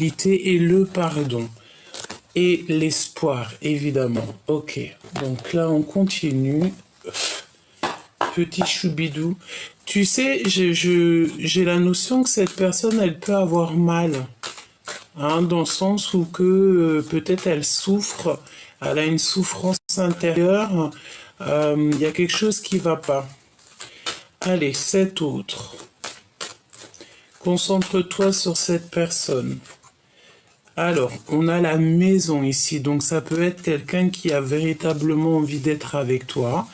et le pardon. Et l'espoir, évidemment. Ok, donc là, on continue. Petit choubidou. Tu sais, j'ai la notion que cette personne, elle peut avoir mal. Hein, dans le sens où que peut-être elle souffre, elle a une souffrance intérieure. Il y a quelque chose qui va pas. Allez, cet autre. Concentre-toi sur cette personne. Alors, on a la maison ici, donc ça peut être quelqu'un qui a véritablement envie d'être avec toi,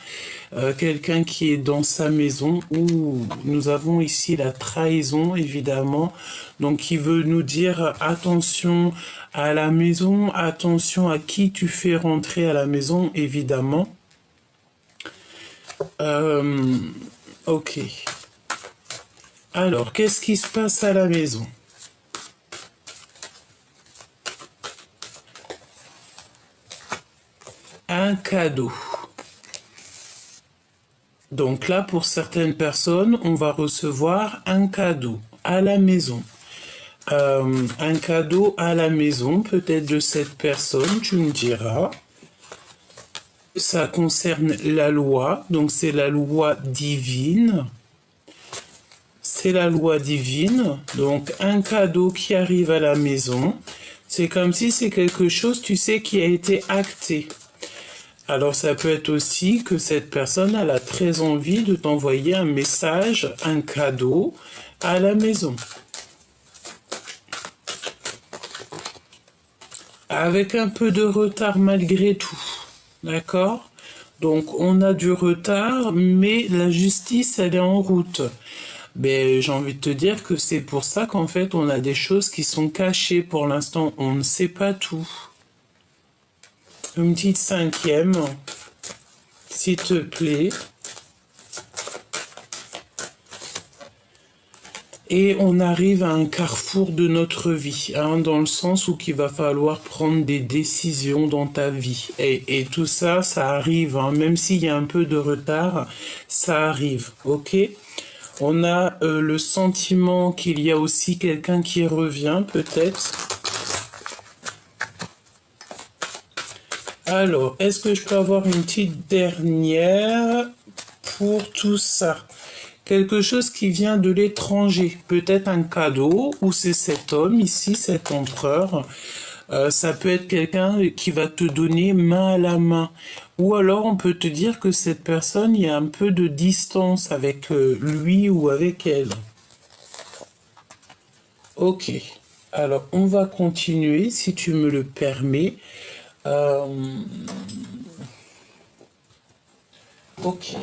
quelqu'un qui est dans sa maison, où nous avons ici la trahison, évidemment, donc qui veut nous dire attention à la maison, attention à qui tu fais rentrer à la maison, évidemment. Ok. Alors, qu'est-ce qui se passe à la maison ? Un cadeau. Donc là, pour certaines personnes, on va recevoir un cadeau à la maison. Un cadeau à la maison, peut-être de cette personne, tu me diras. Ça concerne la loi, donc c'est la loi divine. C'est la loi divine, donc un cadeau qui arrive à la maison. C'est comme si c'est quelque chose, tu sais, qui a été acté. Alors ça peut être aussi que cette personne elle a très envie de t'envoyer un message, un cadeau à la maison. Avec un peu de retard malgré tout. D'accord ? Donc on a du retard, mais la justice elle est en route. Mais j'ai envie de te dire que c'est pour ça qu'en fait on a des choses qui sont cachées pour l'instant. On ne sait pas tout. Une petite cinquième, s'il te plaît. Et on arrive à un carrefour de notre vie, hein, dans le sens où il va falloir prendre des décisions dans ta vie. Et tout ça, ça arrive, hein, même s'il y a un peu de retard, ça arrive, ok ? On a le sentiment qu'il y a aussi quelqu'un qui revient, peut-être. Alors, est-ce que je peux avoir une petite dernière pour tout ça ? Quelque chose qui vient de l'étranger, peut-être un cadeau, ou c'est cet homme ici, cet empereur. Ça peut être quelqu'un qui va te donner main à la main. Ou alors on peut te dire que cette personne, il y a un peu de distance avec lui ou avec elle. Ok, alors on va continuer si tu me le permets. Ok.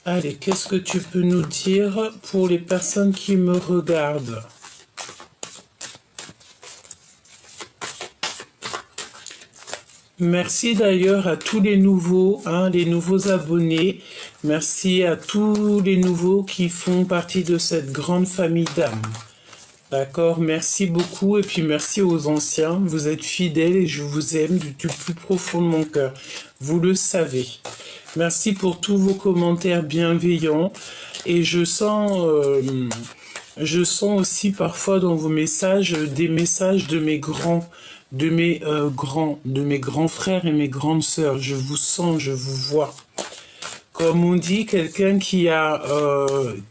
Allez, qu'est-ce que tu peux nous dire pour les personnes qui me regardent ? Merci d'ailleurs à tous les nouveaux, hein, les nouveaux abonnés. Merci à tous les nouveaux qui font partie de cette grande famille d'âmes. D'accord, merci beaucoup et puis merci aux anciens. Vous êtes fidèles et je vous aime du plus profond de mon cœur. Vous le savez. Merci pour tous vos commentaires bienveillants et je sens aussi parfois dans vos messages des messages de mes grands frères et mes grandes sœurs. Je vous sens, je vous vois. Comme on dit, quelqu'un qui a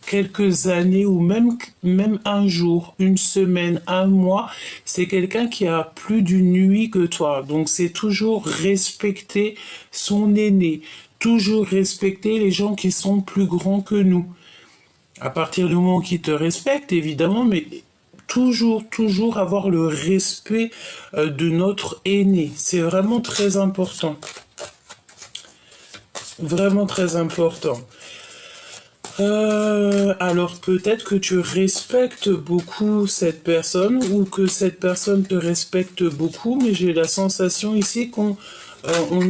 quelques années ou même un jour, une semaine, un mois, c'est quelqu'un qui a plus d'une nuit que toi. Donc c'est toujours respecter son aîné, toujours respecter les gens qui sont plus grands que nous. À partir du moment qu'ils te respectent, évidemment, mais toujours avoir le respect de notre aîné. C'est vraiment très important. Vraiment très important. Alors peut-être que tu respectes beaucoup cette personne ou que cette personne te respecte beaucoup, mais j'ai la sensation ici qu'on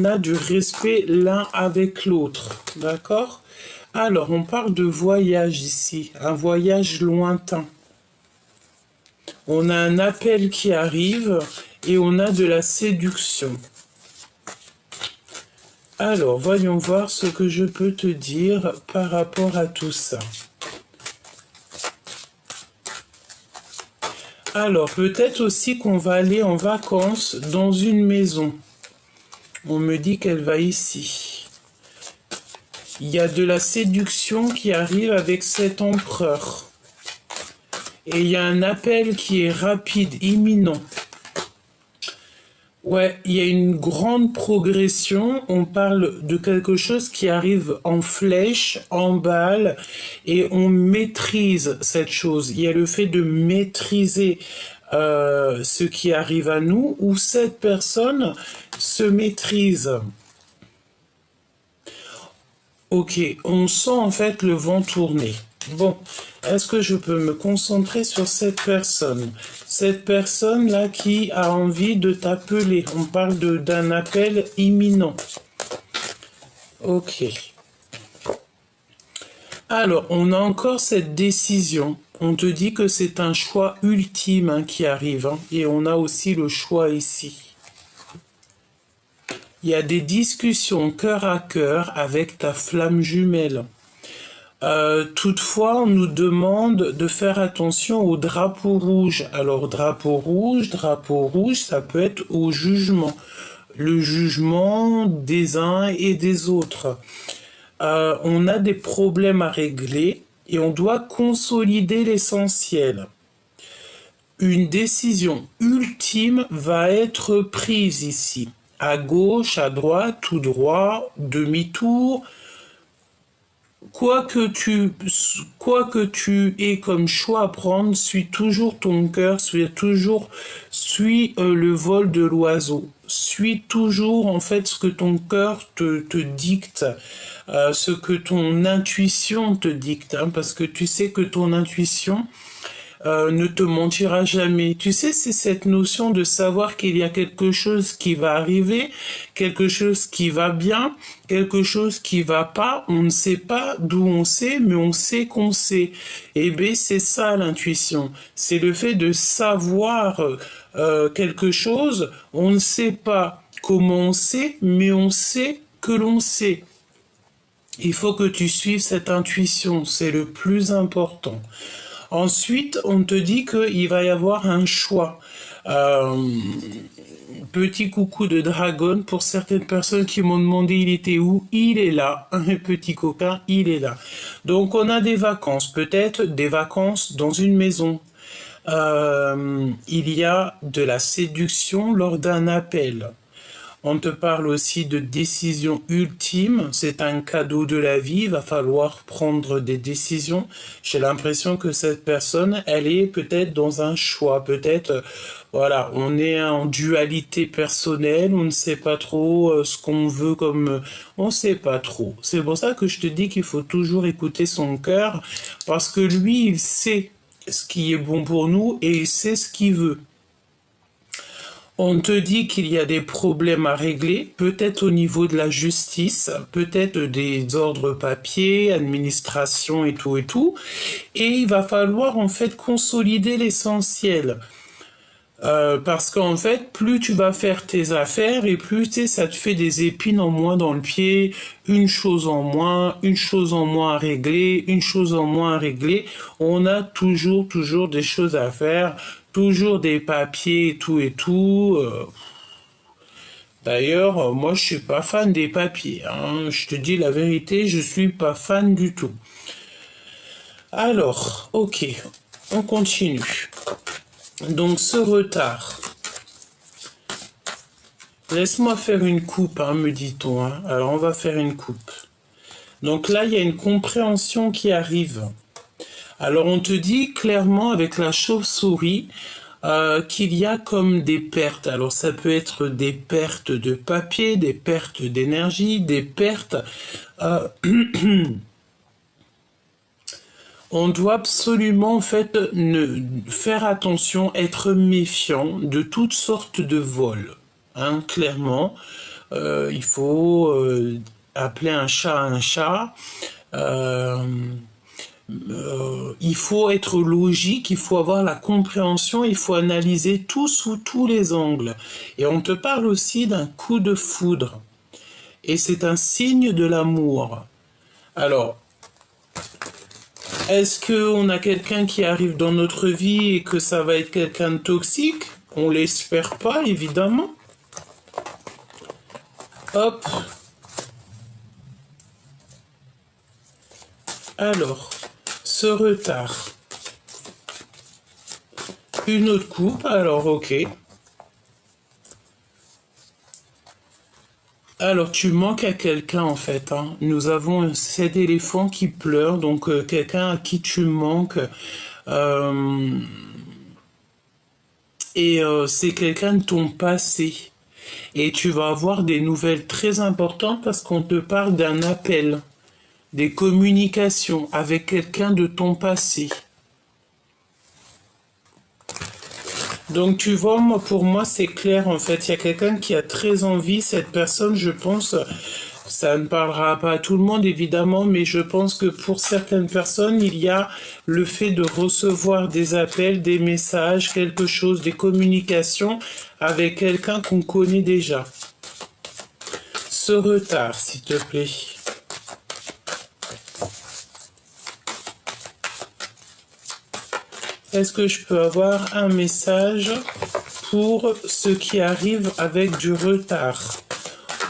a du respect l'un avec l'autre. D'accord ? Alors, on parle de voyage ici, un voyage lointain. On a un appel qui arrive et on a de la séduction. Alors, voyons voir ce que je peux te dire par rapport à tout ça. Alors, peut-être aussi qu'on va aller en vacances dans une maison. On me dit qu'elle va ici. Il y a de la séduction qui arrive avec cet empereur. Et il y a un appel qui est rapide, imminent. Ouais, il y a une grande progression. On parle de quelque chose qui arrive en flèche, en balle, et on maîtrise cette chose. Il y a le fait de maîtriser ce qui arrive à nous, où cette personne se maîtrise. Ok, on sent en fait le vent tourner. Bon, est-ce que je peux me concentrer sur cette personne? Cette personne-là qui a envie de t'appeler. On parle d'un appel imminent. Ok. Alors, on a encore cette décision. On te dit que c'est un choix ultime qui arrive. Et on a aussi le choix ici. Il y a des discussions cœur à cœur avec ta flamme jumelle. Toutefois, on nous demande de faire attention au drapeau rouge. Alors, drapeau rouge, ça peut être au jugement. Le jugement des uns et des autres. On a des problèmes à régler et on doit consolider l'essentiel. Une décision ultime va être prise ici. À gauche, à droite, tout droit, demi-tour. Quoi que tu aies comme choix à prendre, suis toujours ton cœur, suis le vol de l'oiseau. Suis toujours en fait ce que ton cœur te dicte, ce que ton intuition te dicte, parce que tu sais que ton intuition ne te mentira jamais. Tu sais, c'est cette notion de savoir qu'il y a quelque chose qui va arriver, quelque chose qui va bien, quelque chose qui va pas. On ne sait pas d'où on sait, mais on sait qu'on sait. Et bien, c'est ça l'intuition. C'est le fait de savoir quelque chose. On ne sait pas comment on sait, mais on sait que l'on sait. Il faut que tu suives cette intuition. C'est le plus important. Ensuite, on te dit qu'il va y avoir un choix. Petit coucou de dragon pour certaines personnes qui m'ont demandé il était où. Il est là, un petit coquin, il est là. Donc on a des vacances, peut-être des vacances dans une maison. Il y a de la séduction lors d'un appel. On te parle aussi de décision ultime, c'est un cadeau de la vie, il va falloir prendre des décisions. J'ai l'impression que cette personne, elle est peut-être dans un choix, peut-être, voilà, on est en dualité personnelle, on ne sait pas trop ce qu'on veut comme... on ne sait pas trop. C'est pour ça que je te dis qu'il faut toujours écouter son cœur, parce que lui, il sait ce qui est bon pour nous et il sait ce qu'il veut. On te dit qu'il y a des problèmes à régler, peut-être au niveau de la justice, peut-être des ordres papiers, administration et tout, et il va falloir en fait consolider l'essentiel. Parce qu'en fait, plus tu vas faire tes affaires et plus ça te fait des épines en moins dans le pied, une chose en moins à régler, une chose en moins à régler. On a toujours des choses à faire, toujours des papiers et tout. D'ailleurs, moi je suis pas fan des papiers. Je te dis la vérité, je suis pas fan du tout. Alors, ok, on continue. Donc ce retard, laisse-moi faire une coupe, me dit-on. Alors on va faire une coupe. Donc là, il y a une compréhension qui arrive. Alors on te dit clairement avec la chauve-souris qu'il y a comme des pertes. Alors ça peut être des pertes de papier, des pertes d'énergie, des pertes... On doit absolument en fait faire attention, être méfiant de toutes sortes de vols. Clairement, il faut appeler un chat. Il faut être logique, il faut avoir la compréhension, il faut analyser tout sous tous les angles. Et on te parle aussi d'un coup de foudre. et c'est un signe de l'amour. Alors, est-ce qu'on a quelqu'un qui arrive dans notre vie et que ça va être quelqu'un de toxique? On l'espère pas, évidemment. Hop. Alors, ce retard. Une autre coupe, alors ok. Alors, tu manques à quelqu'un en fait. Hein. Nous avons cet éléphant qui pleure, donc quelqu'un à qui tu manques. C'est quelqu'un de ton passé. Et tu vas avoir des nouvelles très importantes parce qu'on te parle d'un appel, des communications avec quelqu'un de ton passé. Donc tu vois, moi, pour moi c'est clair en fait, il y a quelqu'un qui a très envie, cette personne je pense, ça ne parlera pas à tout le monde évidemment, mais je pense que pour certaines personnes il y a le fait de recevoir des appels, des messages, quelque chose, des communications avec quelqu'un qu'on connaît déjà. Ce retard s'il te plaît. Est-ce que je peux avoir un message pour ceux qui arrivent avec du retard?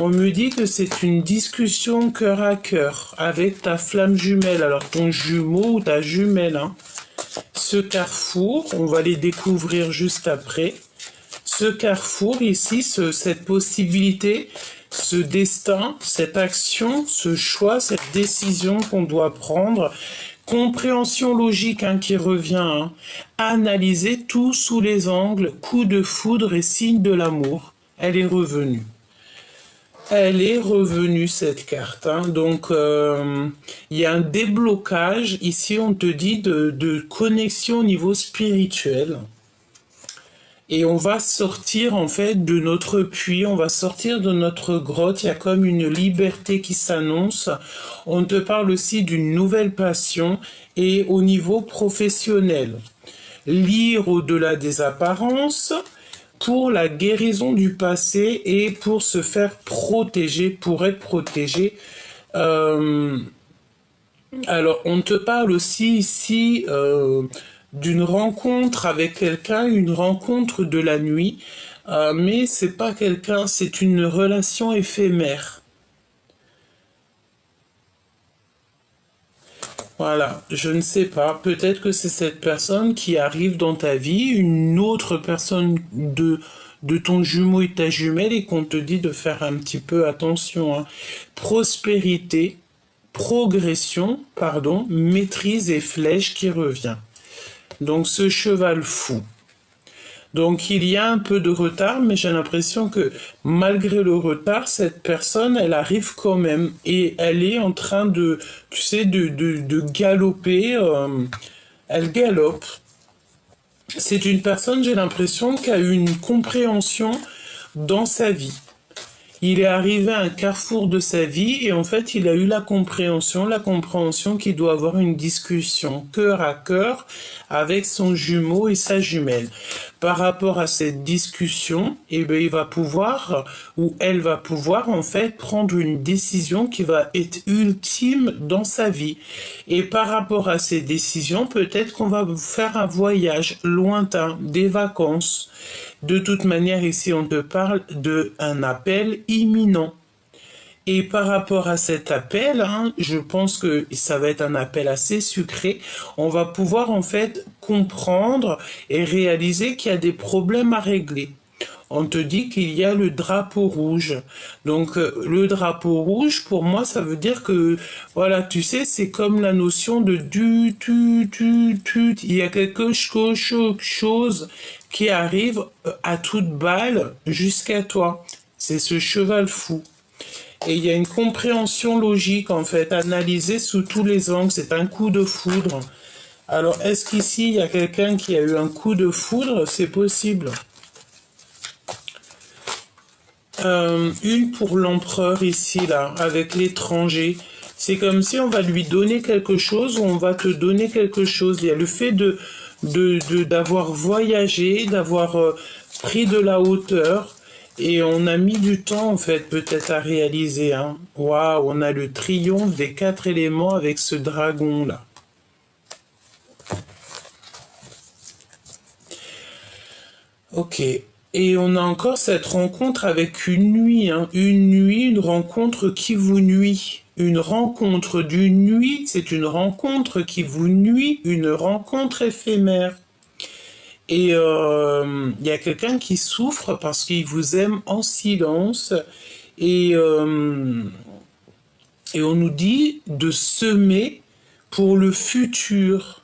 On me dit que c'est une discussion cœur à cœur avec ta flamme jumelle, alors ton jumeau ou ta jumelle. Hein. Ce carrefour, on va les découvrir juste après. Ce carrefour ici, cette possibilité, ce destin, cette action, ce choix, cette décision qu'on doit prendre, compréhension logique hein, qui revient, hein. Analyser tout sous les angles, coup de foudre et signe de l'amour. Elle est revenue. Elle est revenue cette carte. Hein. Donc il y a un déblocage. Ici on te dit de connexion au niveau spirituel. Et on va sortir en fait de notre puits, on va sortir de notre grotte, il y a comme une liberté qui s'annonce. On te parle aussi d'une nouvelle passion et au niveau professionnel. Lire au-delà des apparences pour la guérison du passé et pour se faire protéger, pour être protégé. Alors on te parle aussi ici... d'une rencontre avec quelqu'un, une rencontre de la nuit, mais c'est pas quelqu'un, c'est une relation éphémère. Voilà, je ne sais pas, peut-être que c'est cette personne qui arrive dans ta vie, une autre personne de ton jumeau et ta jumelle et qu'on te dit de faire un petit peu attention. Hein. Prospérité, progression, pardon, maîtrise et flèche qui revient. Donc ce cheval fou. Donc il y a un peu de retard, mais j'ai l'impression que malgré le retard, cette personne, elle arrive quand même. Et elle est en train de, tu sais, de galoper. Elle galope. C'est une personne, j'ai l'impression, qui a eu une compréhension dans sa vie. Il est arrivé à un carrefour de sa vie et en fait, il a eu la compréhension qu'il doit avoir une discussion cœur à cœur avec son jumeau et sa jumelle. Par rapport à cette discussion, eh bien, il va pouvoir, ou elle va pouvoir, en fait, prendre une décision qui va être ultime dans sa vie. Et par rapport à ces décisions, peut-être qu'on va faire un voyage lointain, des vacances. De toute manière, ici, on te parle d'un appel imminent. Et par rapport à cet appel, hein, je pense que ça va être un appel assez sucré. On va pouvoir en fait comprendre et réaliser qu'il y a des problèmes à régler. On te dit qu'il y a le drapeau rouge. Donc le drapeau rouge, pour moi, ça veut dire que, voilà, tu sais, c'est comme la notion de tu. Il y a quelque chose qui arrive à toute balle jusqu'à toi. C'est ce cheval fou. Et il y a une compréhension logique, en fait, analysée sous tous les angles. C'est un coup de foudre. Alors, est-ce qu'ici, il y a quelqu'un qui a eu un coup de foudre? C'est possible. Une pour l'empereur ici, là, avec l'étranger. C'est comme si on va lui donner quelque chose ou on va te donner quelque chose. Il y a le fait d'avoir voyagé, d'avoir pris de la hauteur. Et on a mis du temps, en fait, peut-être à réaliser. Hein. Waouh, on a le triomphe des 4 éléments avec ce dragon-là. Ok. Et on a encore cette rencontre avec une nuit. Hein. Une nuit, une rencontre qui vous nuit. Une rencontre d'une nuit, c'est une rencontre qui vous nuit, une rencontre éphémère. Et y a quelqu'un qui souffre parce qu'il vous aime en silence. Et, et on nous dit de semer pour le futur.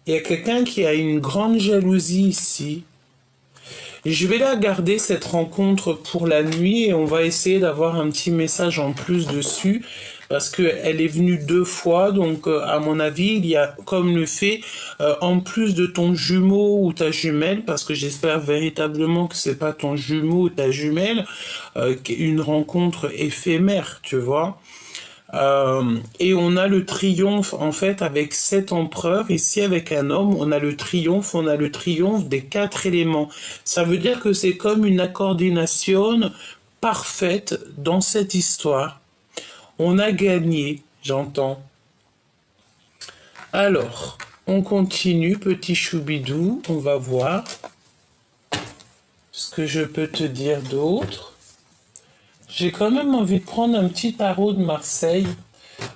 Il y a quelqu'un qui a une grande jalousie ici. Je vais la garder, cette rencontre, pour la nuit, et on va essayer d'avoir un petit message en plus dessus, parce qu'elle est venue 2 fois, donc à mon avis, il y a comme le fait, en plus de ton jumeau ou ta jumelle, parce que j'espère véritablement que c'est pas ton jumeau ou ta jumelle, une rencontre éphémère, tu vois. Et on a le triomphe, en fait, avec 7 empereurs. Ici, avec un homme, on a le triomphe des 4 éléments. Ça veut dire que c'est comme une coordination parfaite dans cette histoire. On a gagné, j'entends. Alors, on continue, petit choubidou. On va voir ce que je peux te dire d'autre. J'ai quand même envie de prendre un petit tarot de Marseille.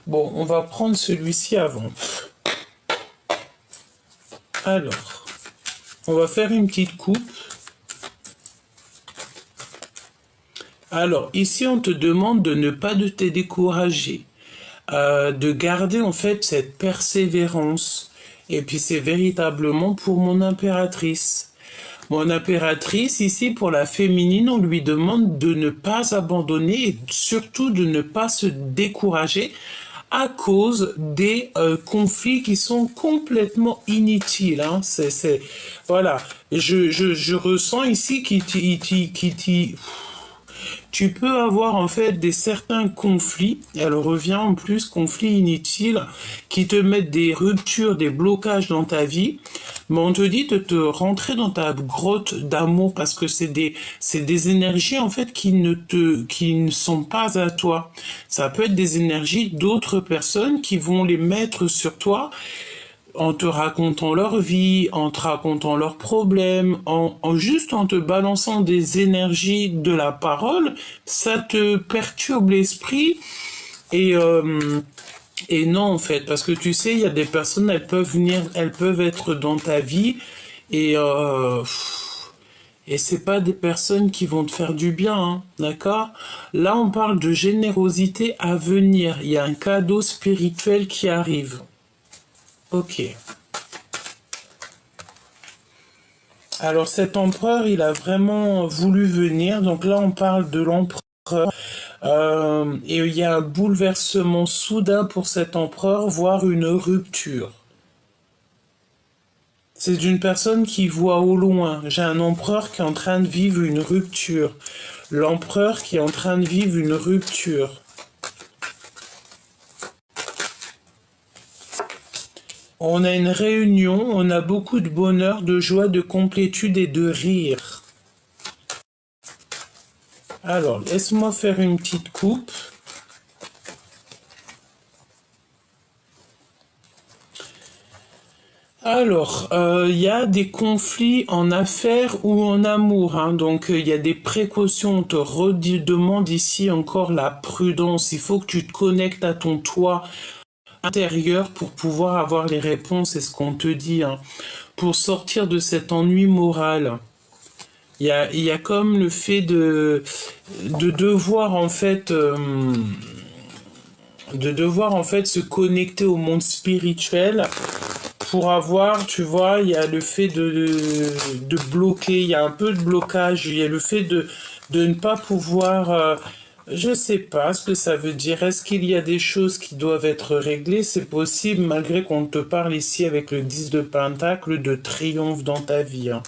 Bon, on va prendre celui-ci avant. Alors, on va faire une petite coupe. Alors, ici, on te demande de ne pas te décourager, de garder en fait cette persévérance. Et puis, c'est véritablement pour mon impératrice. Mon impératrice, ici, pour la féminine, on lui demande de ne pas abandonner et surtout de ne pas se décourager à cause des conflits qui sont complètement inutiles. Hein. Voilà. Je ressens ici tu peux avoir en fait des certains conflits, elle revient en plus, conflits inutiles, qui te mettent des ruptures, des blocages dans ta vie, mais on te dit de te rentrer dans ta grotte d'amour parce que c'est des énergies en fait qui ne sont pas à toi. Ça peut être des énergies d'autres personnes qui vont les mettre sur toi en te racontant leur vie, en te racontant leurs problèmes, juste en te balançant des énergies de la parole, ça te perturbe l'esprit et non en fait, parce que tu sais, il y a des personnes, elles peuvent être dans ta vie et c'est pas des personnes qui vont te faire du bien, hein, d'accord? Là, on parle de générosité à venir. Il y a un cadeau spirituel qui arrive. Ok. Alors cet empereur, il a vraiment voulu venir. Donc là, on parle de l'empereur. Et il y a un bouleversement soudain pour cet empereur, voire une rupture. C'est une personne qui voit au loin. J'ai un empereur qui est en train de vivre une rupture. L'empereur qui est en train de vivre une rupture. On a une réunion, on a beaucoup de bonheur, de joie, de complétude et de rire. Alors, laisse-moi faire une petite coupe. Alors, il y a des conflits en affaires ou en amour. Hein, donc, il y a des précautions. On te redemande ici encore la prudence. Il faut que tu te connectes à ton toit intérieur pour pouvoir avoir les réponses, c'est ce qu'on te dit, hein, pour sortir de cet ennui moral. Il y a comme le fait de devoir en fait se connecter au monde spirituel pour avoir, tu vois, il y a le fait de bloquer, il y a un peu de blocage, il y a le fait de ne pas pouvoir je sais pas ce que ça veut dire. Est-ce qu'il y a des choses qui doivent être réglées? C'est possible, malgré qu'on te parle ici avec le 10 de Pentacle de triomphe dans ta vie. Hein.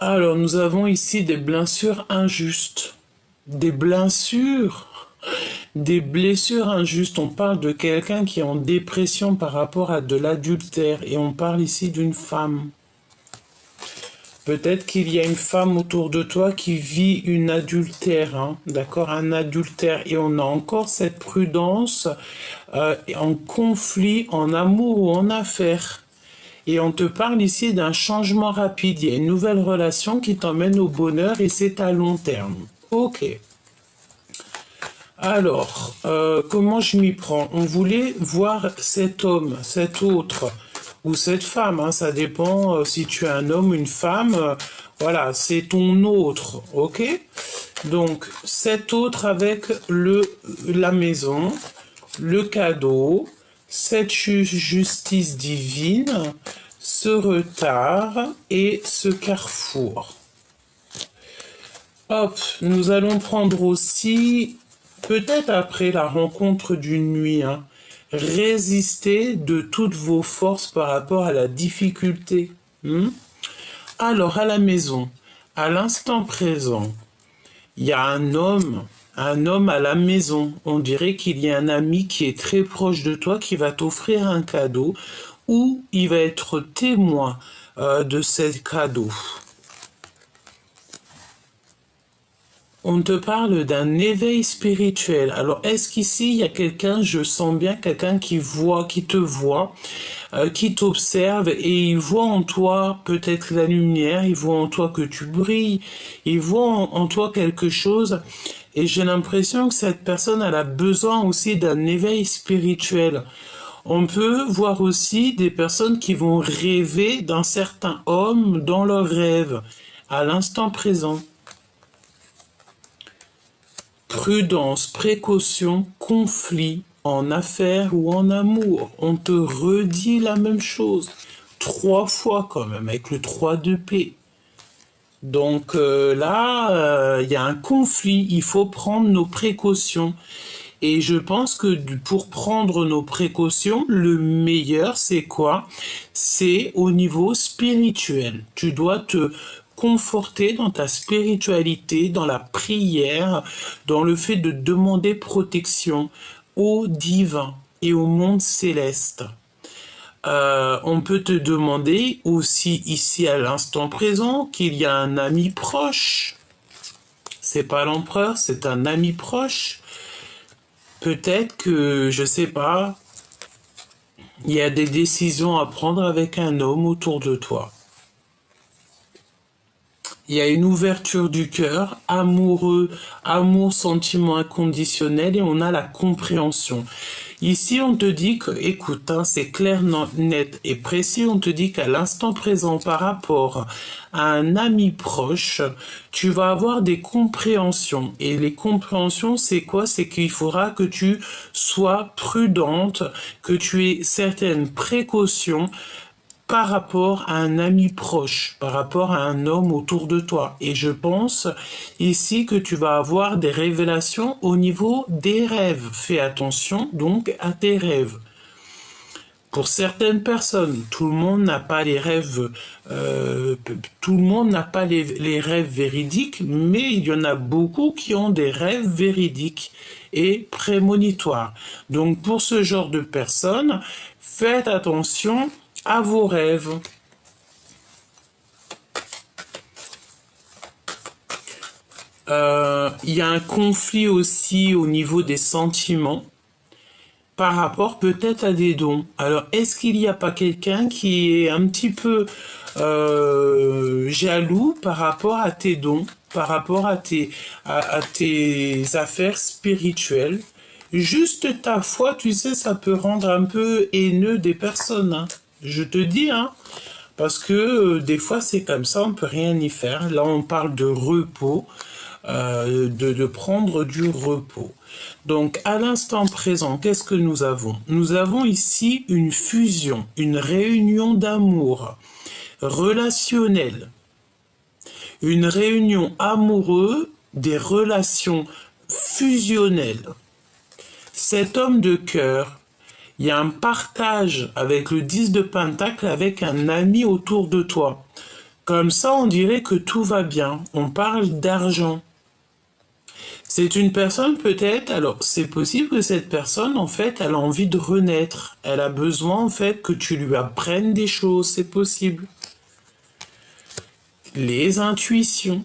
Alors, nous avons ici des blessures injustes. des blessures injustes. On parle de quelqu'un qui est en dépression par rapport à de l'adultère. Et on parle ici d'une femme. Peut-être qu'il y a une femme autour de toi qui vit une adultère, hein, d'accord, un adultère. Et on a encore cette prudence en conflit, en amour ou en affaires. Et on te parle ici d'un changement rapide. Il y a une nouvelle relation qui t'emmène au bonheur et c'est à long terme. Ok. Alors, comment je m'y prends? On voulait voir cet homme, cet autre, ou cette femme, hein, ça dépend si tu es un homme ou une femme. Voilà, c'est ton autre, ok? Donc, cet autre avec la maison, le cadeau, cette justice divine, ce retard et ce carrefour. Hop, nous allons prendre aussi, peut-être après la rencontre d'une nuit, hein, résister de toutes vos forces par rapport à la difficulté. Alors, à la maison, à l'instant présent, il y a un homme à la maison. On dirait qu'il y a un ami qui est très proche de toi qui va t'offrir un cadeau ou il va être témoin de ce cadeau. On te parle d'un éveil spirituel. Alors, est-ce qu'ici, il y a quelqu'un, je sens bien quelqu'un qui te voit, qui t'observe et il voit en toi peut-être la lumière, il voit en toi que tu brilles, il voit en toi quelque chose. Et j'ai l'impression que cette personne, elle a besoin aussi d'un éveil spirituel. On peut voir aussi des personnes qui vont rêver d'un certain homme dans leurs rêves, à l'instant présent. Prudence, précaution, conflit, en affaires ou en amour. On te redit la même chose. 3 fois quand même, avec le 3 de paix. Donc là, il y a un conflit. Il faut prendre nos précautions. Et je pense que pour prendre nos précautions, le meilleur, c'est quoi? C'est au niveau spirituel. Tu dois te conforter dans ta spiritualité, dans la prière, dans le fait de demander protection au divin et au monde céleste. On peut te demander aussi ici à l'instant présent qu'il y a un ami proche. C'est pas l'empereur, c'est un ami proche. Peut-être que, je sais pas, il y a des décisions à prendre avec un homme autour de toi. Il y a une ouverture du cœur, amoureux, amour, sentiment inconditionnel, et on a la compréhension. Ici, on te dit que, écoute, hein, c'est clair, net et précis, on te dit qu'à l'instant présent, par rapport à un ami proche, tu vas avoir des compréhensions. Et les compréhensions, c'est quoi? C'est qu'il faudra que tu sois prudente, que tu aies certaines précautions, par rapport à un ami proche, par rapport à un homme autour de toi. Et je pense ici que tu vas avoir des révélations au niveau des rêves. Fais attention donc à tes rêves. Pour certaines personnes, tout le monde n'a pas les rêves, tout le monde n'a pas les rêves véridiques, mais il y en a beaucoup qui ont des rêves véridiques et prémonitoires. Donc pour ce genre de personnes, faites attention à vos rêves. Il y a un conflit aussi au niveau des sentiments par rapport peut-être à des dons. Alors, est-ce qu'il n'y a pas quelqu'un qui est un petit peu jaloux par rapport à tes dons, par rapport à tes affaires spirituelles? Juste ta foi, tu sais, ça peut rendre un peu haineux des personnes, hein. Je te dis, hein, parce que des fois c'est comme ça, on peut rien y faire. Là, on parle de repos, de prendre du repos. Donc, à l'instant présent, qu'est-ce que nous avons? Nous avons ici une fusion, une réunion d'amour relationnelle, une réunion amoureuse, des relations fusionnelles. Cet homme de cœur, il y a un partage avec le 10 de Pentacle, avec un ami autour de toi. Comme ça, on dirait que tout va bien. On parle d'argent. C'est une personne peut-être, alors c'est possible que cette personne, en fait, elle a envie de renaître. Elle a besoin, en fait, que tu lui apprennes des choses, c'est possible. Les intuitions.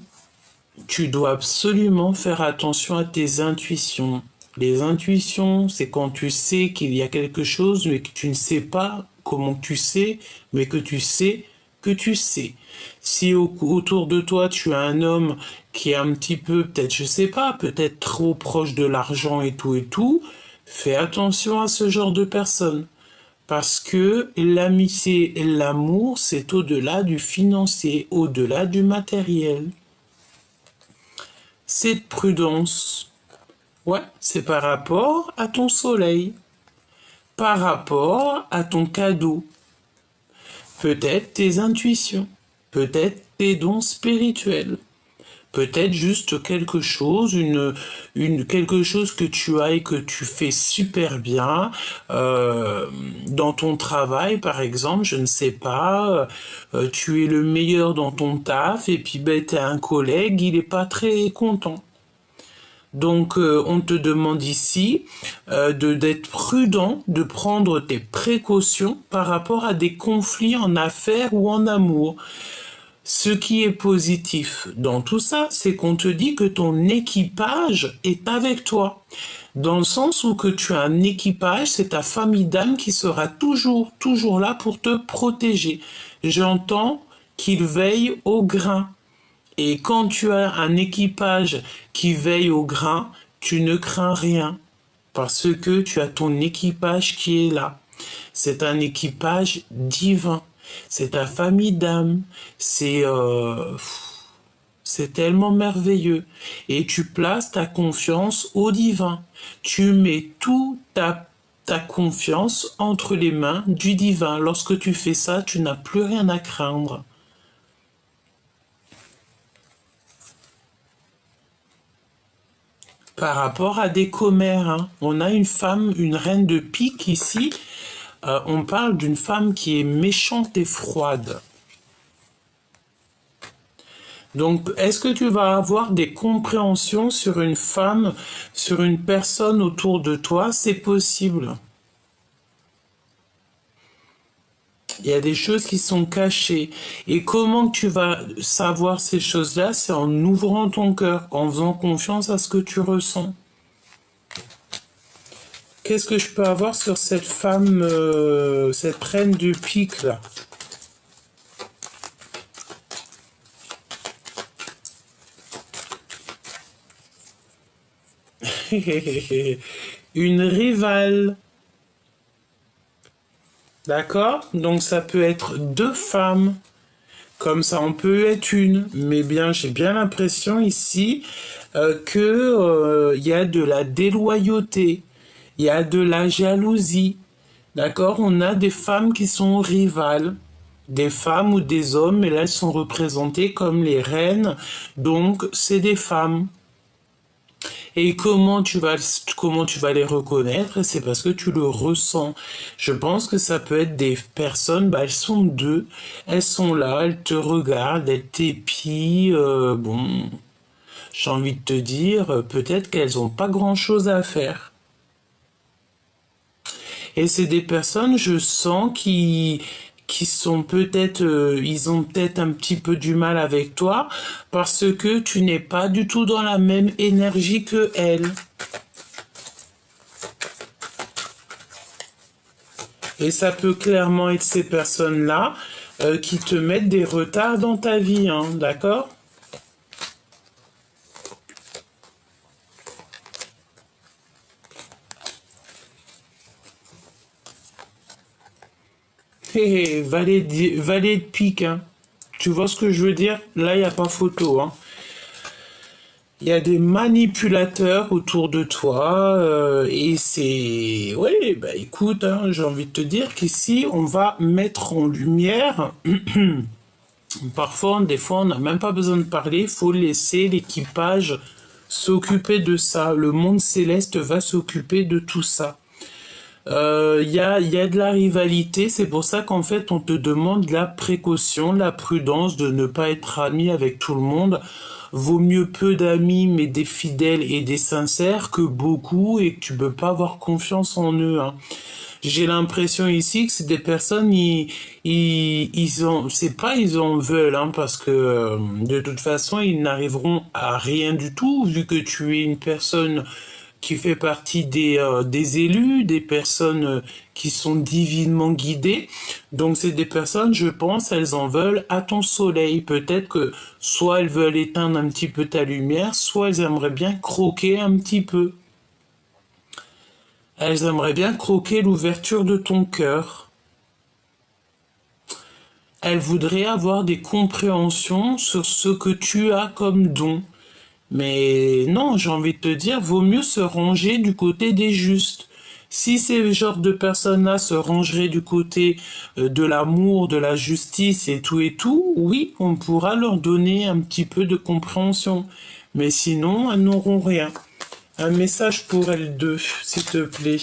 Tu dois absolument faire attention à tes intuitions. Les intuitions, c'est quand tu sais qu'il y a quelque chose, mais que tu ne sais pas comment tu sais, mais que tu sais que tu sais. Si autour de toi, tu as un homme qui est un petit peu, peut-être, je sais pas, peut-être trop proche de l'argent et tout, fais attention à ce genre de personnes. Parce que l'amitié et l'amour, c'est au-delà du financier, au-delà du matériel. Cette prudence, ouais, c'est par rapport à ton soleil, par rapport à ton cadeau, peut-être tes intuitions, peut-être tes dons spirituels, peut-être juste quelque chose, quelque chose que tu as et que tu fais super bien dans ton travail, par exemple, je ne sais pas, tu es le meilleur dans ton taf et puis ben, tu as un collègue, il n'est pas très content. Donc, on te demande ici d'être prudent, de prendre tes précautions par rapport à des conflits en affaires ou en amour. Ce qui est positif dans tout ça, c'est qu'on te dit que ton équipage est avec toi. Dans le sens où que tu as un équipage, c'est ta famille d'âme qui sera toujours là pour te protéger. J'entends qu'il veille au grain. Et quand tu as un équipage qui veille au grain, tu ne crains rien. Parce que tu as ton équipage qui est là. C'est un équipage divin. C'est ta famille d'âme. C'est tellement merveilleux. Et tu places ta confiance au divin. Tu mets toute ta confiance entre les mains du divin. Lorsque tu fais ça, tu n'as plus rien à craindre. Par rapport à des commères, hein, on a une femme, une reine de pique ici. On parle d'une femme qui est méchante et froide. Donc, est-ce que tu vas avoir des compréhensions sur une femme, sur une personne autour de toi? C'est possible. Il y a des choses qui sont cachées. Et comment tu vas savoir ces choses-là? C'est en ouvrant ton cœur, en faisant confiance à ce que tu ressens. Qu'est-ce que je peux avoir sur cette femme, cette reine de pique là? Une rivale. D'accord? Donc ça peut être deux femmes. Comme ça, on peut être une. Mais bien, j'ai bien l'impression ici que y a de la déloyauté. Il y a de la jalousie. D'accord? On a des femmes qui sont rivales. Des femmes ou des hommes, mais là, elles sont représentées comme les reines. Donc, c'est des femmes. Et comment tu vas les reconnaître? C'est parce que tu le ressens. Je pense que ça peut être des personnes, bah, elles sont deux. Elles sont là, elles te regardent, elles t'épient. Bon, j'ai envie de te dire, peut-être qu'elles ont pas grand-chose à faire. Et c'est des personnes, je sens, qui sont peut-être, ils ont peut-être un petit peu du mal avec toi parce que tu n'es pas du tout dans la même énergie que elles. Et ça peut clairement être ces personnes-là qui te mettent des retards dans ta vie, hein, d'accord? Hé, valet de pique, hein. Tu vois ce que je veux dire? Là, il n'y a pas photo, hein. Il y a des manipulateurs autour de toi et c'est... Oui, bah écoute, hein, j'ai envie de te dire qu'ici, on va mettre en lumière... Parfois, des fois, on n'a même pas besoin de parler, il faut laisser l'équipage s'occuper de ça. Le monde céleste va s'occuper de tout ça. Il y a de la rivalité, c'est pour ça qu'en fait on te demande la précaution, la prudence de ne pas être ami avec tout le monde. Vaut mieux peu d'amis mais des fidèles et des sincères que beaucoup et que tu peux pas avoir confiance en eux, hein. J'ai l'impression ici que c'est des personnes, ils ont, c'est pas ils en veulent, hein, parce que de toute façon ils n'arriveront à rien du tout vu que tu es une personne qui fait partie des élus, des personnes qui sont divinement guidées. Donc c'est des personnes, je pense, elles en veulent à ton soleil. Peut-être que soit elles veulent éteindre un petit peu ta lumière, soit elles aimeraient bien croquer un petit peu. Elles aimeraient bien croquer l'ouverture de ton cœur. Elles voudraient avoir des compréhensions sur ce que tu as comme don. Mais non, j'ai envie de te dire, vaut mieux se ranger du côté des justes. Si ces genres de personnes-là se rangeraient du côté de l'amour, de la justice et tout, oui, on pourra leur donner un petit peu de compréhension. Mais sinon, elles n'auront rien. Un message pour elles deux, s'il te plaît.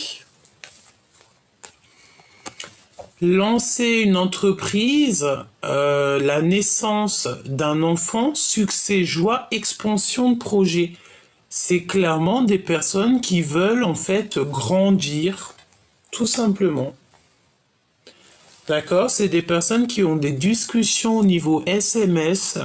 Lancer une entreprise, la naissance d'un enfant, succès, joie, expansion de projet. C'est clairement des personnes qui veulent en fait grandir, tout simplement. D'accord? C'est des personnes qui ont des discussions au niveau SMS.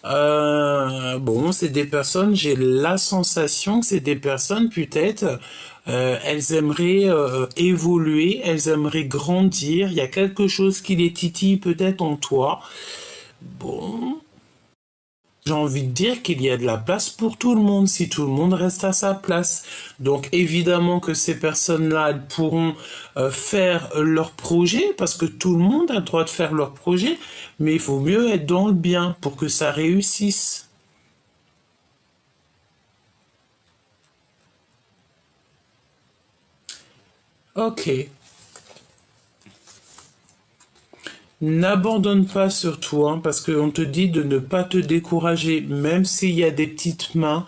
Bon, c'est des personnes, j'ai la sensation que c'est des personnes peut-être, elles aimeraient évoluer, elles aimeraient grandir. Il y a quelque chose qui les titille peut-être en toi. Bon, j'ai envie de dire qu'il y a de la place pour tout le monde si tout le monde reste à sa place. Donc évidemment que ces personnes-là, elles pourront faire leur projet parce que tout le monde a le droit de faire leur projet, mais il faut mieux être dans le bien pour que ça réussisse. Ok. N'abandonne pas surtout, hein, parce qu'on te dit de ne pas te décourager, même s'il y a des petites mains,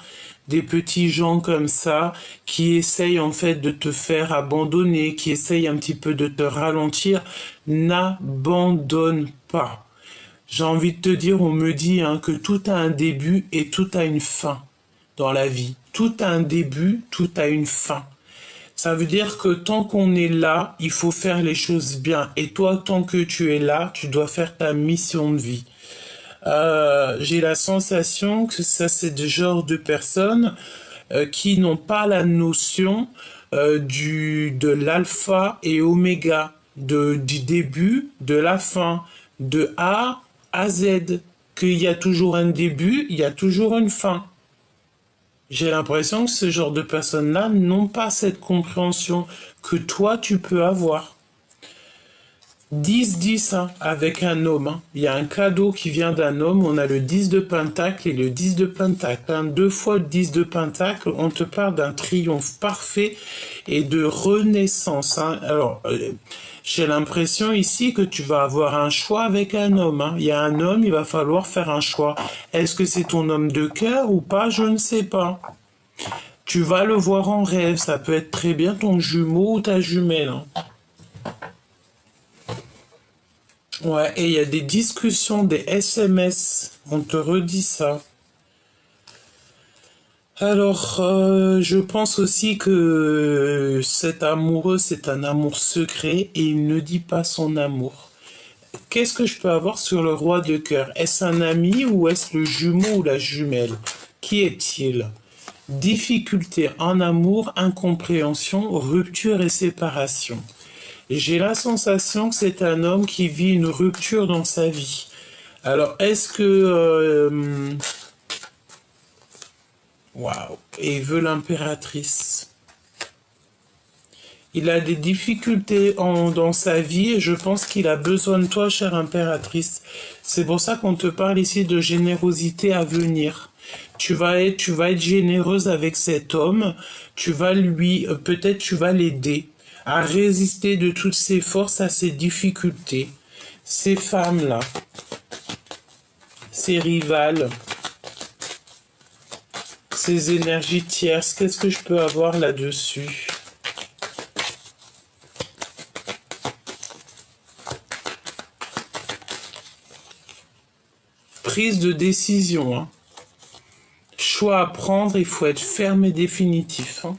des petits gens comme ça, qui essayent en fait de te faire abandonner, qui essayent un petit peu de te ralentir. N'abandonne pas. J'ai envie de te dire, on me dit hein, que tout a un début et tout a une fin dans la vie. Tout a un début, tout a une fin. Ça veut dire que tant qu'on est là, il faut faire les choses bien. Et toi, tant que tu es là, tu dois faire ta mission de vie. J'ai la sensation que ça, c'est le genre de personnes qui n'ont pas la notion de l'alpha et oméga, du début, de la fin, de A à Z. Qu'il y a toujours un début, il y a toujours une fin. J'ai l'impression que ce genre de personnes-là n'ont pas cette compréhension que toi, tu peux avoir. 10-10 hein, avec un homme, hein. Il y a un cadeau qui vient d'un homme. On a le 10 de pentacle et le 10 de pentacle, hein. 2 fois le 10 de pentacle, on te parle d'un triomphe parfait et de renaissance, hein. Alors, j'ai l'impression ici que tu vas avoir un choix avec un homme, hein. Il y a un homme, il va falloir faire un choix. Est-ce que c'est ton homme de cœur ou pas? Je ne sais pas. Tu vas le voir en rêve. Ça peut être très bien ton jumeau ou ta jumelle, hein. Ouais, et il y a des discussions, des SMS. On te redit ça. Alors, je pense aussi que cet amoureux, c'est un amour secret et il ne dit pas son amour. Qu'est-ce que je peux avoir sur le roi de cœur? Est-ce un ami ou est-ce le jumeau ou la jumelle? Qui est-il? Difficulté en amour, incompréhension, rupture et séparation. J'ai la sensation que c'est un homme qui vit une rupture dans sa vie. Alors, est-ce que... Waouh! Et il veut l'impératrice. Il a des difficultés dans sa vie et je pense qu'il a besoin de toi, chère impératrice. C'est pour ça qu'on te parle ici de générosité à venir. Tu vas être généreuse avec cet homme. Tu vas peut-être tu vas l'aider à résister de toutes ses forces à ses difficultés. Ces femmes-là, ces rivales, ces énergies tierces, qu'est-ce que je peux avoir là-dessus? Prise de décision. Hein. Choix à prendre, il faut être ferme et définitif. Hein.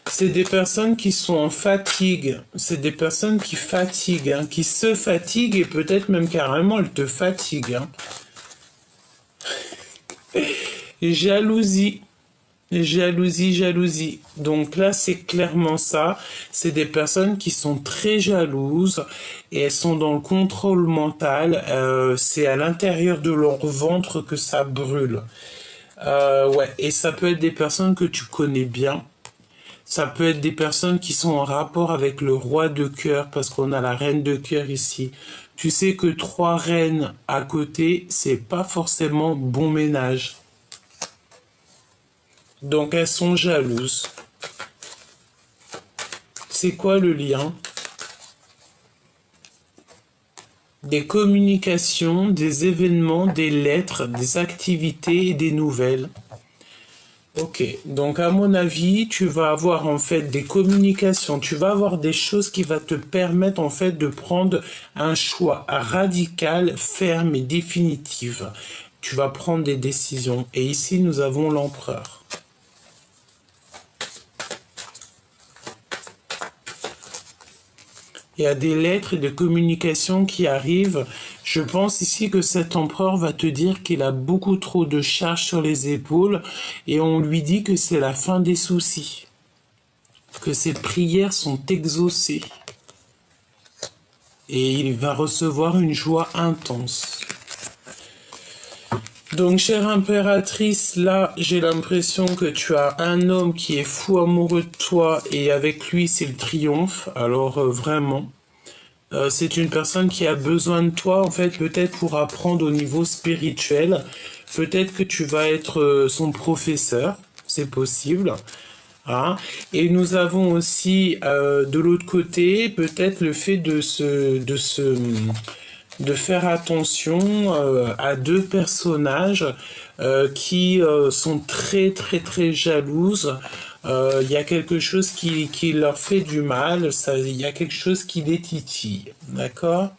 C'est des personnes qui sont en fatigue. C'est des personnes qui fatiguent, hein, qui se fatiguent et peut-être même carrément elles te fatiguent. Hein. Jalousie. Jalousie, jalousie. Donc là, c'est clairement ça. C'est des personnes qui sont très jalouses et elles sont dans le contrôle mental. C'est à l'intérieur de leur ventre que ça brûle. Ouais, et ça peut être des personnes que tu connais bien. Ça peut être des personnes qui sont en rapport avec le roi de cœur parce qu'on a la reine de cœur ici. Tu sais que 3 reines à côté, c'est pas forcément bon ménage. Donc elles sont jalouses. C'est quoi le lien? Des communications, des événements, des lettres, des activités et des nouvelles. Ok, donc à mon avis, tu vas avoir en fait des communications, tu vas avoir des choses qui vont te permettre en fait de prendre un choix radical, ferme et définitif. Tu vas prendre des décisions. Et ici, nous avons l'empereur. Il y a des lettres et des communications qui arrivent. Je pense ici que cet empereur va te dire qu'il a beaucoup trop de charges sur les épaules et on lui dit que c'est la fin des soucis, que ses prières sont exaucées et il va recevoir une joie intense. Donc, chère impératrice, là, j'ai l'impression que tu as un homme qui est fou amoureux de toi et avec lui, c'est le triomphe. Alors, vraiment, c'est une personne qui a besoin de toi, en fait, peut-être pour apprendre au niveau spirituel. Peut-être que tu vas être son professeur, c'est possible. Hein. Et nous avons aussi, de l'autre côté, peut-être le fait de faire attention à 2 personnages qui sont très très très jalouses. Il y a quelque chose qui leur fait du mal, il y a quelque chose qui les titille, d'accord?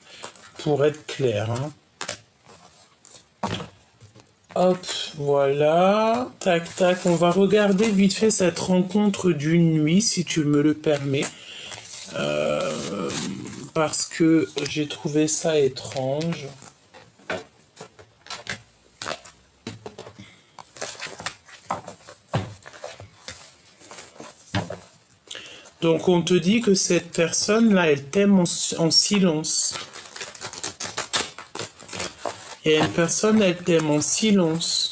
Pour être clair. Hein. Hop, voilà, tac tac, on va regarder vite fait cette rencontre d'une nuit, si tu me le permets. Parce que j'ai trouvé ça étrange. Donc on te dit que cette personne-là, elle t'aime en silence. Et une personne, elle t'aime en silence.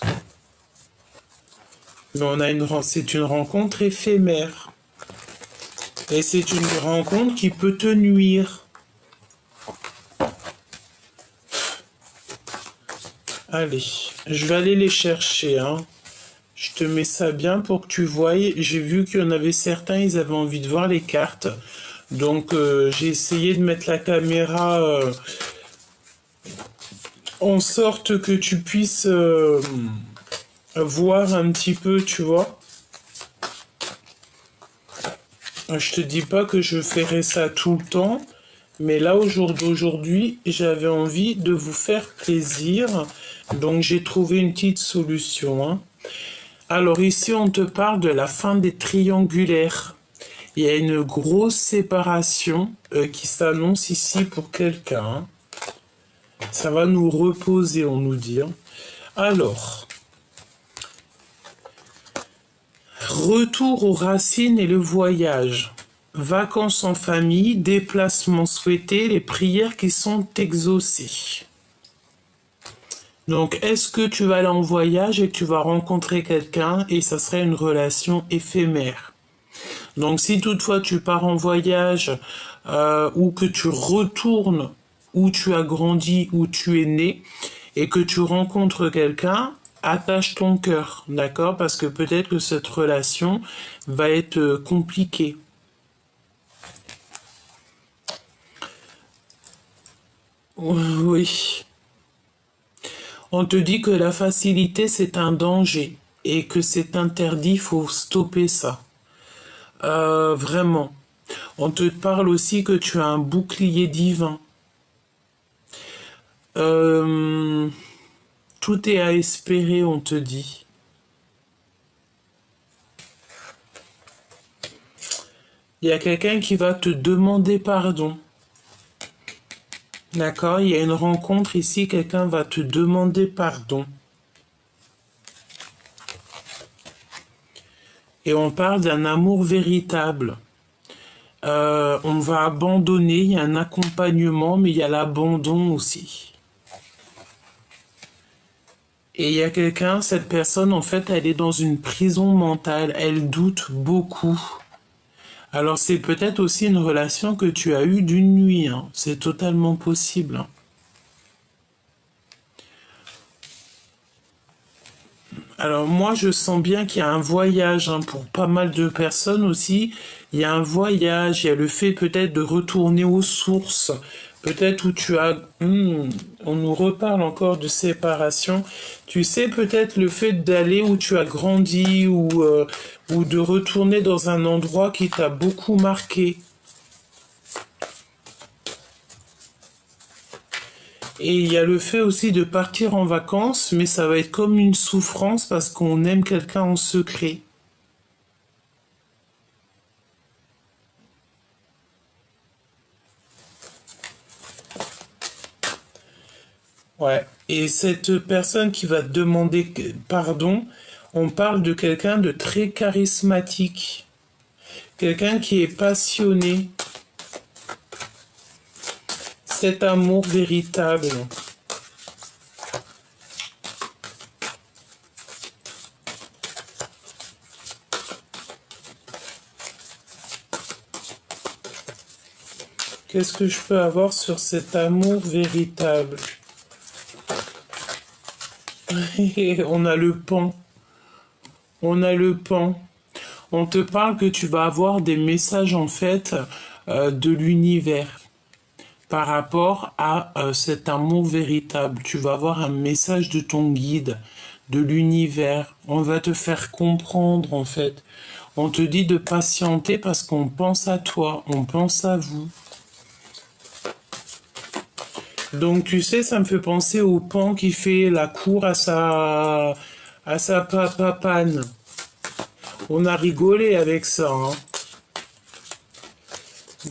Mais c'est une rencontre éphémère. Et c'est une rencontre qui peut te nuire. Allez, je vais aller les chercher, hein. Je te mets ça bien pour que tu voies. J'ai vu qu'il y en avait certains, ils avaient envie de voir les cartes. Donc, j'ai essayé de mettre la caméra en sorte que tu puisses voir un petit peu, tu vois. Je te dis pas que je ferai ça tout le temps. Mais là, aujourd'hui, j'avais envie de vous faire plaisir. Donc, j'ai trouvé une petite solution. Hein. Alors, ici, on te parle de la fin des triangulaires. Il y a une grosse séparation qui s'annonce ici pour quelqu'un. Hein. Ça va nous reposer, on nous dit. Hein. Alors, retour aux racines et le voyage. Vacances en famille, déplacements souhaités, les prières qui sont exaucées. Donc, est-ce que tu vas aller en voyage et que tu vas rencontrer quelqu'un et ça serait une relation éphémère? Donc, si toutefois tu pars en voyage ou que tu retournes où tu as grandi, où tu es né et que tu rencontres quelqu'un, attache ton cœur, d'accord? Parce que peut-être que cette relation va être compliquée. Oui. On te dit que la facilité, c'est un danger et que c'est interdit, il faut stopper ça. Vraiment. On te parle aussi que tu as un bouclier divin. Tout est à espérer, on te dit. Il y a quelqu'un qui va te demander pardon. D'accord? Il y a une rencontre ici, quelqu'un va te demander pardon. Et on parle d'un amour véritable. On va abandonner, il y a un accompagnement, mais il y a l'abandon aussi. Et il y a quelqu'un, cette personne, en fait, elle est dans une prison mentale, elle doute beaucoup. Alors c'est peut-être aussi une relation que tu as eue d'une nuit, hein. C'est totalement possible, hein. Alors moi je sens bien qu'il y a un voyage, hein, pour pas mal de personnes aussi. Il y a un voyage, il y a le fait peut-être de retourner aux sources, peut-être où tu as... on nous reparle encore de séparation. Tu sais peut-être le fait d'aller où tu as grandi ou de retourner dans un endroit qui t'a beaucoup marqué. Et il y a le fait aussi de partir en vacances, mais ça va être comme une souffrance parce qu'on aime quelqu'un en secret. Ouais. Et cette personne qui va te demander pardon, on parle de quelqu'un de très charismatique, quelqu'un qui est passionné, cet amour véritable. Qu'est-ce que je peux avoir sur cet amour véritable? On a le pan. On a le pan. On te parle que tu vas avoir des messages en fait de l'univers par rapport à cet amour véritable. Tu vas avoir un message de ton guide, de l'univers. On va te faire comprendre en fait. On te dit de patienter parce qu'on pense à toi, on pense à vous. Donc tu sais, ça me fait penser au pan qui fait la cour à sa papane. On a rigolé avec ça, hein.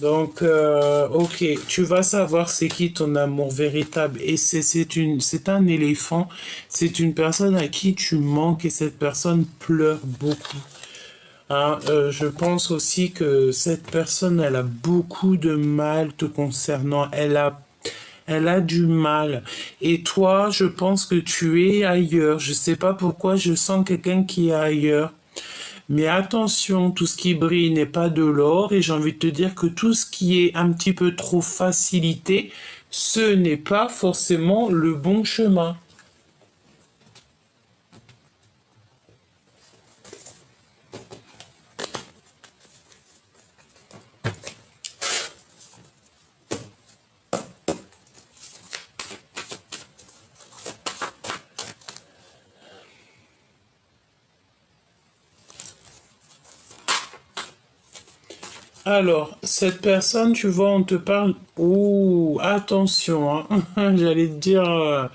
Donc, ok, tu vas savoir c'est qui ton amour véritable. Et c'est un éléphant, c'est une personne à qui tu manques et cette personne pleure beaucoup. Hein, je pense aussi que cette personne, elle a beaucoup de mal te concernant. Elle a du mal. Et toi, je pense que tu es ailleurs. Je sais pas pourquoi je sens quelqu'un qui est ailleurs. Mais attention, tout ce qui brille n'est pas de l'or. Et j'ai envie de te dire que tout ce qui est un petit peu trop facilité, ce n'est pas forcément le bon chemin. Alors, cette personne, tu vois, on te parle... Oh, attention, hein. J'allais te dire...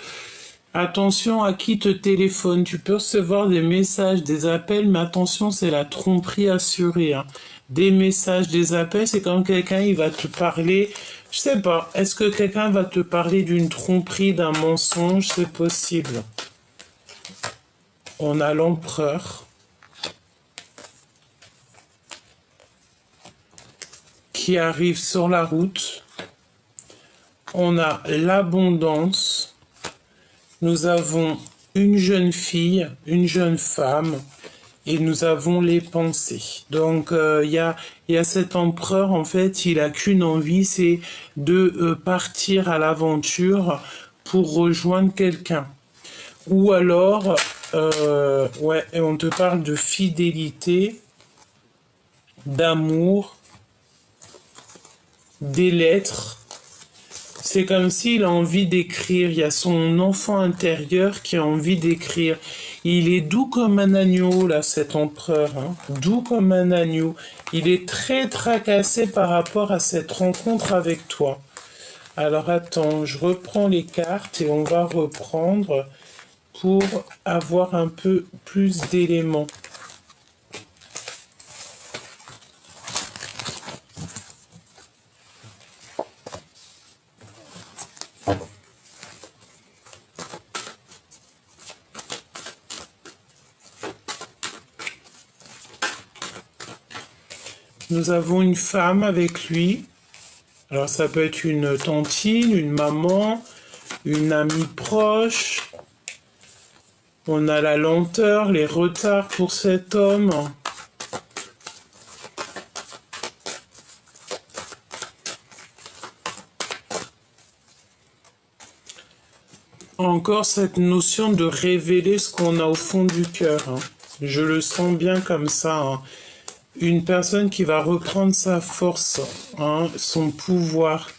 attention à qui te téléphone. Tu peux recevoir des messages, des appels, mais attention, c'est la tromperie assurée, hein. Des messages, des appels, c'est comme quelqu'un, il va te parler... Je sais pas, est-ce que quelqu'un va te parler d'une tromperie, d'un mensonge? C'est possible. On a l'empereur qui arrive sur la route. On a l'abondance. Nous avons une jeune fille, une jeune femme, et nous avons les pensées. Donc il y a cet empereur, en fait, il a qu'une envie, c'est de partir à l'aventure pour rejoindre quelqu'un. Ou alors, ouais, et on te parle de fidélité, d'amour, des lettres. C'est comme s'il a envie d'écrire. Il y a son enfant intérieur qui a envie d'écrire. Il est doux comme un agneau, là, cet empereur, hein. Doux comme un agneau. Il est très tracassé par rapport à cette rencontre avec toi. Alors attends, je reprends les cartes et on va reprendre pour avoir un peu plus d'éléments. Nous avons une femme avec lui. Alors ça peut être une tantine, une maman, une amie proche. On a la lenteur, les retards pour cet homme. Encore cette notion de révéler ce qu'on a au fond du cœur. Je le sens bien comme ça. Une personne qui va reprendre sa force, son pouvoir.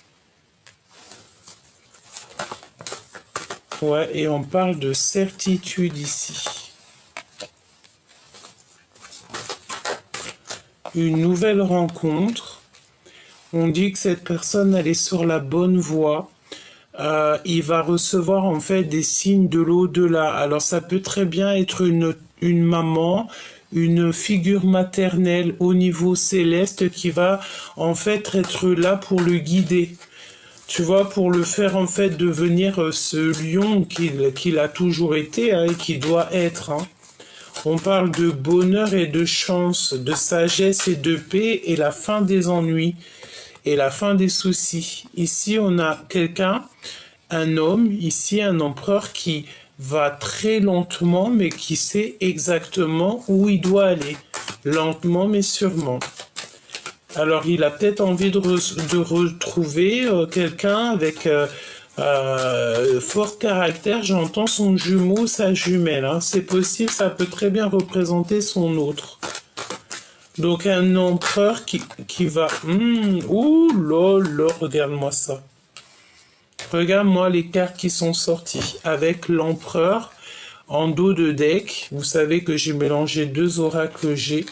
Ouais, et on parle de certitude ici. Une nouvelle rencontre. On dit que cette personne, elle est sur la bonne voie. Il va recevoir en fait des signes de l'au-delà. Alors ça peut très bien être une maman, une figure maternelle au niveau céleste qui va en fait être là pour le guider. Tu vois, pour le faire en fait devenir ce lion qu'il a toujours été et qu'il doit être. On parle de bonheur et de chance, de sagesse et de paix et la fin des ennuis et la fin des soucis. Ici, on a quelqu'un, un homme, ici un empereur qui va très lentement mais qui sait exactement où il doit aller. Lentement mais sûrement. Alors, il a peut-être envie de retrouver quelqu'un avec fort caractère. J'entends son jumeau, sa jumelle. C'est possible, ça peut très bien représenter son autre. Donc, un empereur qui va... ouh là, regarde-moi ça. Regarde-moi les cartes qui sont sorties. Avec l'empereur en dos de deck. Vous savez que j'ai mélangé deux oracles G.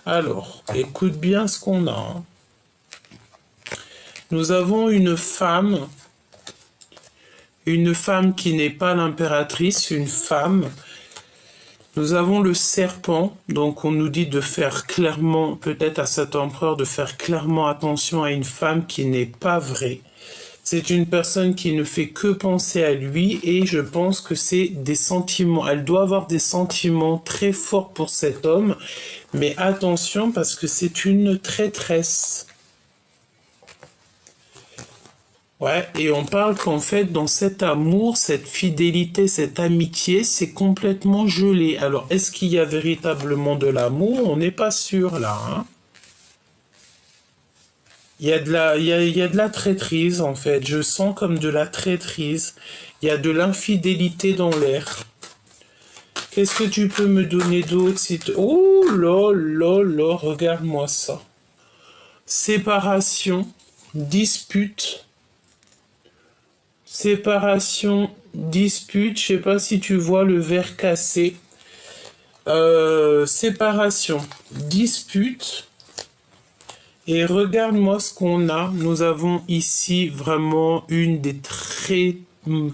Alors, écoute bien ce qu'on a. Nous avons une femme qui n'est pas l'impératrice, une femme. Nous avons le serpent, donc on nous dit de faire clairement, peut-être à cet empereur, de faire clairement attention à une femme qui n'est pas vraie. C'est une personne qui ne fait que penser à lui et je pense que c'est des sentiments. Elle doit avoir des sentiments très forts pour cet homme. Mais attention parce que c'est une traîtresse. Ouais, et on parle qu'en fait, dans cet amour, cette fidélité, cette amitié, c'est complètement gelé. Alors, est-ce qu'il y a véritablement de l'amour? On n'est pas sûr, là. Il y a de la traîtrise, en fait. Je sens comme de la traîtrise. Il y a de l'infidélité dans l'air. Qu'est-ce que tu peux me donner d'autre Oh là, regarde-moi ça. Séparation, dispute. Séparation, dispute. Je sais pas si tu vois le verre cassé. Séparation, dispute. Et regarde-moi ce qu'on a. Nous avons ici vraiment une des très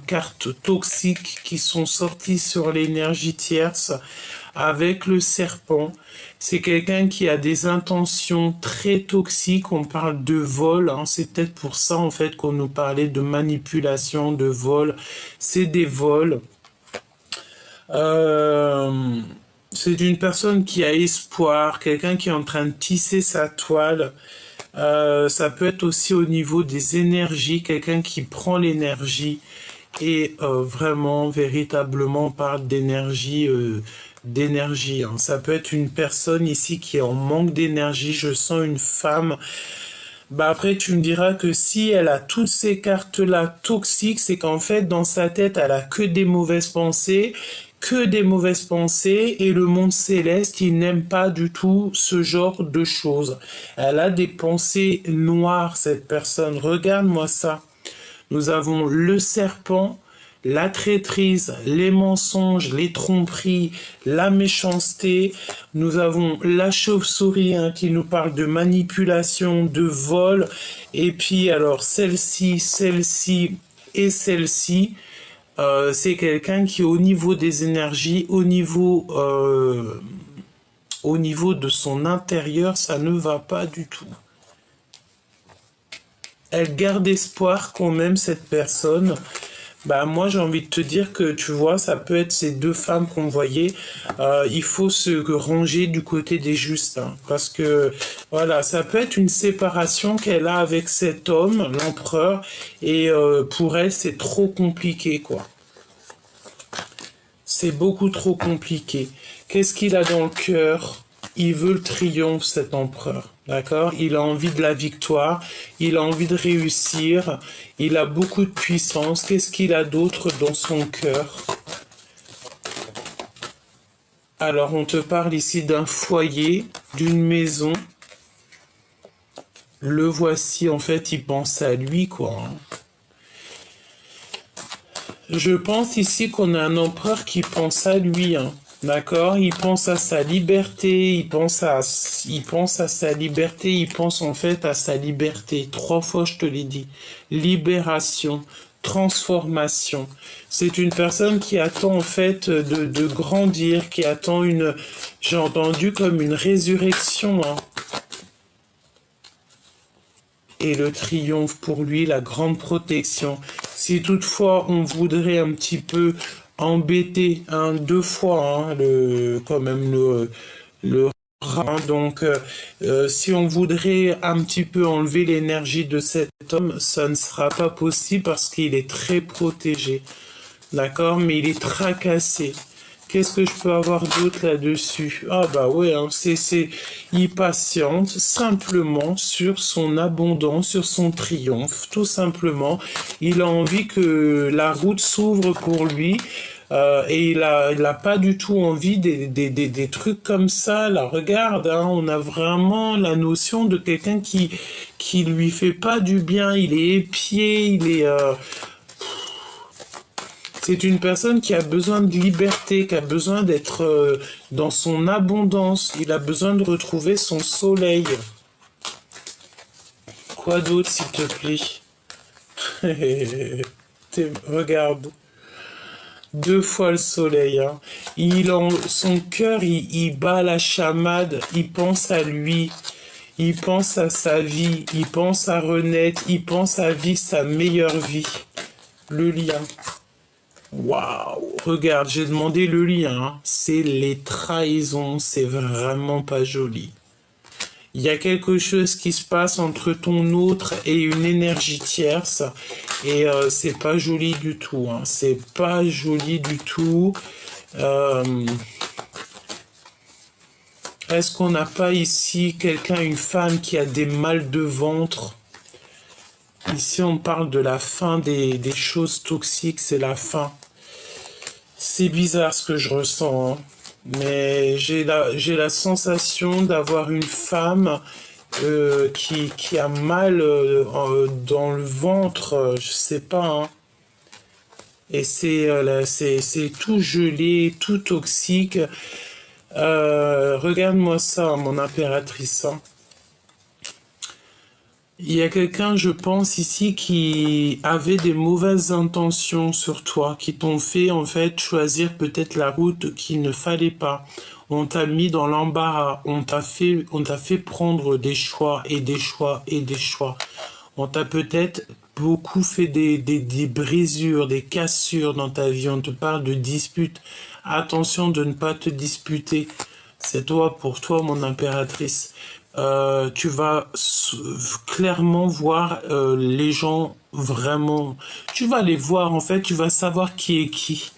cartes toxiques qui sont sorties sur l'énergie tierce avec le serpent. C'est quelqu'un qui a des intentions très toxiques. On parle de vol. C'est peut-être pour ça en fait qu'on nous parlait de manipulation, de vol. C'est des vols. C'est une personne qui a espoir, quelqu'un qui est en train de tisser sa toile. Ça peut être aussi au niveau des énergies, quelqu'un qui prend l'énergie et vraiment, véritablement, on parle d'énergie. Ça peut être une personne ici qui est en manque d'énergie. Je sens une femme. Après, tu me diras que si elle a toutes ces cartes-là toxiques, c'est qu'en fait, dans sa tête, elle a que des mauvaises pensées et le monde céleste, il n'aime pas du tout ce genre de choses. Elle a des pensées noires, cette personne. Regarde-moi ça. Nous avons le serpent, la traîtrise, les mensonges, les tromperies, la méchanceté. Nous avons la chauve-souris hein, qui nous parle de manipulation, de vol. Et puis alors celle-ci, celle-ci et celle-ci. C'est quelqu'un qui au niveau des énergies, au niveau de son intérieur, ça ne va pas du tout. Elle garde espoir quand même, cette personne. Bah moi j'ai envie de te dire que tu vois, ça peut être ces deux femmes qu'on voyait. Il faut se ranger du côté des justes. Hein, parce que voilà, ça peut être une séparation qu'elle a avec cet homme, l'empereur. Et pour elle, c'est trop compliqué, quoi. C'est beaucoup trop compliqué. Qu'est-ce qu'il a dans le cœur? Il veut le triomphe, cet empereur. D'accord? Il a envie de la victoire. Il a envie de réussir. Il a beaucoup de puissance. Qu'est-ce qu'il a d'autre dans son cœur? Alors, on te parle ici d'un foyer, d'une maison. Le voici, en fait, il pense à lui, quoi. Je pense ici qu'on a un empereur qui pense à lui, hein. D'accord? Il pense à sa liberté, il pense à sa liberté, il pense en fait à sa liberté. 3 fois je te l'ai dit. Libération, transformation. C'est une personne qui attend en fait de grandir, qui attend j'ai entendu comme une résurrection, hein. Et le triomphe pour lui, la grande protection. Si toutefois on voudrait un petit peu embêter 2 fois hein, le rat, hein, donc si on voudrait un petit peu enlever l'énergie de cet homme, ça ne sera pas possible parce qu'il est très protégé, d'accord, mais il est tracassé. Qu'est-ce que je peux avoir d'autre là-dessus? Ah bah ouais, hein, il patiente simplement sur son abondance, sur son triomphe, tout simplement. Il a envie que la route s'ouvre pour lui. Et il a pas du tout envie des trucs comme ça. Là, regarde, hein, on a vraiment la notion de quelqu'un qui lui fait pas du bien. Il est épié, il est... C'est une personne qui a besoin de liberté, qui a besoin d'être dans son abondance. Il a besoin de retrouver son soleil. Quoi d'autre, s'il te plaît? Regarde. 2 fois le soleil. Hein. Son cœur, il bat la chamade. Il pense à lui. Il pense à sa vie. Il pense à renaître. Il pense à vivre sa meilleure vie. Le lien. Waouh, regarde, j'ai demandé le lien. Hein. C'est les trahisons, c'est vraiment pas joli. Il y a quelque chose qui se passe entre ton autre et une énergie tierce et c'est pas joli du tout. Hein. C'est pas joli du tout. Est-ce qu'on n'a pas ici une femme qui a des mal de ventre? Ici, on parle de la fin des choses toxiques, c'est la fin. C'est bizarre ce que je ressens, hein. Mais j'ai la sensation d'avoir une femme qui a mal dans le ventre, je sais pas, hein. Et c'est tout gelé, tout toxique. Regarde-moi ça, mon impératrice, hein. Il y a quelqu'un, je pense, ici qui avait des mauvaises intentions sur toi, qui t'ont fait, en fait, choisir peut-être la route qu'il ne fallait pas. On t'a mis dans l'embarras, on t'a fait prendre des choix et des choix et des choix. On t'a peut-être beaucoup fait des brisures, des cassures dans ta vie. On te parle de disputes. Attention de ne pas te disputer. C'est pour toi, mon impératrice. Tu vas clairement voir les gens vraiment. Tu vas les voir, en fait, tu vas savoir qui est qui.